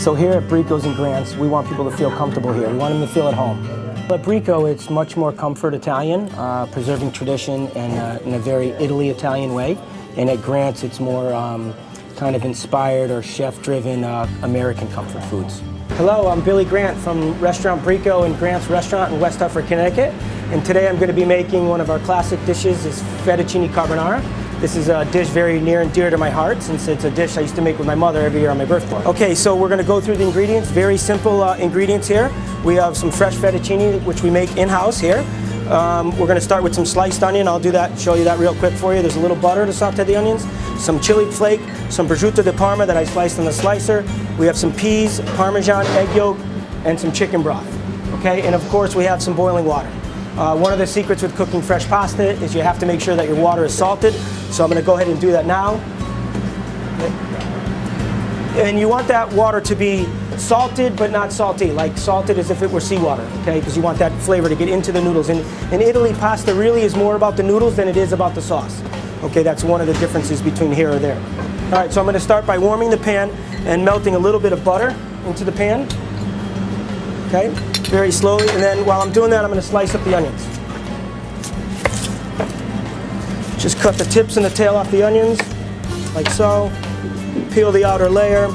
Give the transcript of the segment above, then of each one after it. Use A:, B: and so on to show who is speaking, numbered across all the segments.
A: So here at Bricco's and Grant's, we want people to feel comfortable here. We want them to feel at home. At Bricco, it's much more comfort Italian, preserving tradition and in a very Italy-Italian way. And at Grant's, it's more kind of inspired or chef-driven American comfort foods. Hello, I'm Billy Grant from Restaurant Bricco and Grant's Restaurant in West Hartford, Connecticut. And today I'm going to be making one of our classic dishes, is fettuccine carbonara. This is a dish very near and dear to my heart, since it's a dish I used to make with my mother every year on my birthday. Okay, so we're going to go through the ingredients, very simple ingredients here. We have some fresh fettuccine, which we make in-house here. We're going to start with some sliced onion. I'll do that, show you that real quick for you. There's a little butter to saute the onions, some chili flake, some prosciutto di Parma that I sliced in the slicer. We have some peas, Parmesan, egg yolk, and some chicken broth. Okay, and of course we have some boiling water. One of the secrets with cooking fresh pasta is you have to make sure that your water is salted. So I'm going to go ahead and do that now. And you want that water to be salted but not salty, like salted as if it were seawater, okay? Because you want that flavor to get into the noodles. And in Italy, pasta really is more about the noodles than it is about the sauce. Okay, that's one of the differences between here or there. All right, so I'm going to start by warming the pan and melting a little bit of butter into the pan. Okay, very slowly. And then while I'm doing that, I'm going to slice up the onions. Just cut the tips and the tail off the onions, like so. Peel the outer layer.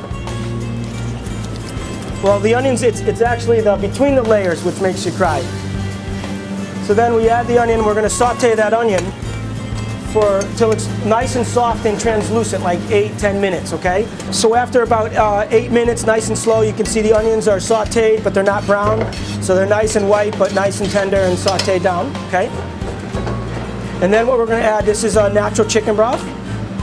A: Well, the onions, it's actually between the layers which makes you cry. So then we add the onion. We're going to saute that onion till it's nice and soft and translucent, like 8-10 minutes, okay? So after about 8 minutes, nice and slow, you can see the onions are sauteed, but they're not brown. So they're nice and white, but nice and tender and sauteed down, okay? And then what we're going to add, this is a natural chicken broth.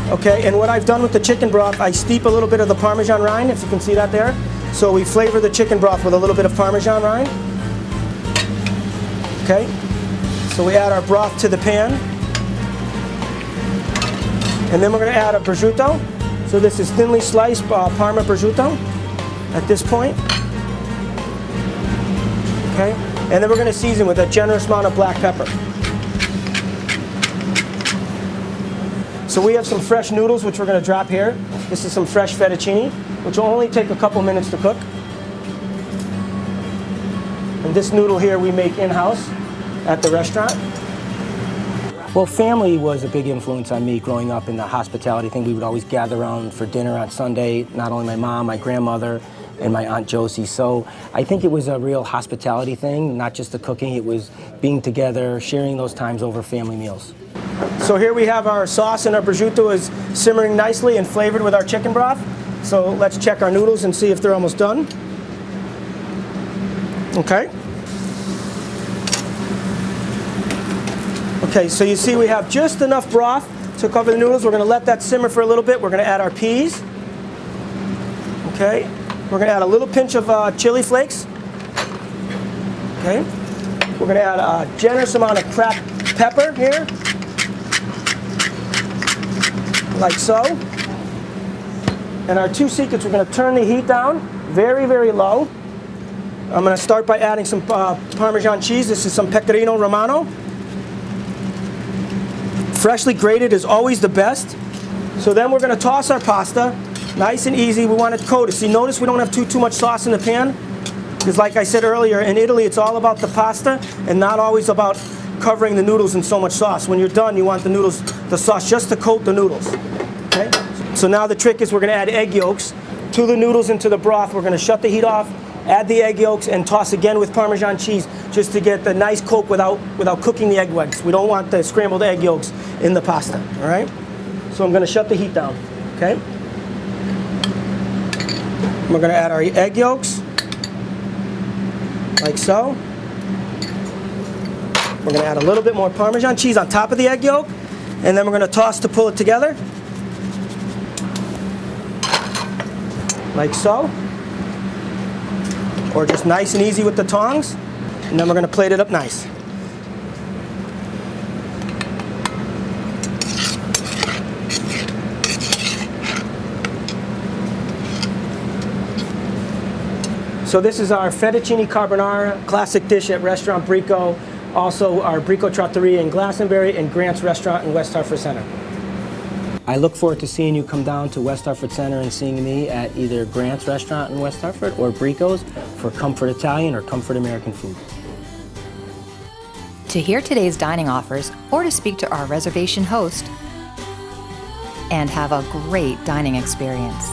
A: Okay, and what I've done with the chicken broth, I steep a little bit of the Parmesan rind, if you can see that there. So we flavor the chicken broth with a little bit of Parmesan rind. Okay, so we add our broth to the pan. And then we're going to add a prosciutto. So this is thinly sliced Parma prosciutto at this point. Okay, and then we're going to season with a generous amount of black pepper. So we have some fresh noodles which we're going to drop here. This is some fresh fettuccine, which will only take a couple minutes to cook. And this noodle here we make in-house at the restaurant. Well, family was a big influence on me growing up in the hospitality thing. We would always gather around for dinner on Sunday, not only my mom, my grandmother, and my Aunt Josie. So I think it was a real hospitality thing, not just the cooking. It was being together, sharing those times over family meals. So here we have our sauce, and our prosciutto is simmering nicely and flavored with our chicken broth. So let's check our noodles and see if they're almost done. Okay. Okay, so you see we have just enough broth to cover the noodles. We're going to let that simmer for a little bit. We're going to add our peas. Okay. We're going to add a little pinch of chili flakes. Okay. We're going to add a generous amount of cracked pepper here. Like so. And our two secrets, we're going to turn the heat down very, very low. I'm going to start by adding some Parmesan cheese. This is some Pecorino Romano. Freshly grated is always the best. So then we're going to toss our pasta. Nice and easy. We want it coated. See, notice we don't have too much sauce in the pan. Because like I said earlier, in Italy it's all about the pasta and not always about covering the noodles in so much sauce. When you're done, you want the sauce just to coat the noodles. Okay? So now the trick is we're going to add egg yolks to the noodles and to the broth. We're going to shut the heat off, add the egg yolks, and toss again with Parmesan cheese just to get the nice coat without cooking the egg whites. We don't want the scrambled egg yolks in the pasta. All right? So I'm going to shut the heat down. Okay? We're going to add our egg yolks, like so. We're going to add a little bit more Parmesan cheese on top of the egg yolk, and then we're going to toss to pull it together, like so, or just nice and easy with the tongs, and then we're going to plate it up nice. So this is our fettuccine carbonara, classic dish at Restaurant Bricco. Also our Bricco Trattoria in Glastonbury and Grant's Restaurant in West Hartford Center. I look forward to seeing you come down to West Hartford Center and seeing me at either Grant's Restaurant in West Hartford or Bricco's for Comfort Italian or Comfort American food.
B: To hear today's dining offers or to speak to our reservation host and have a great dining experience,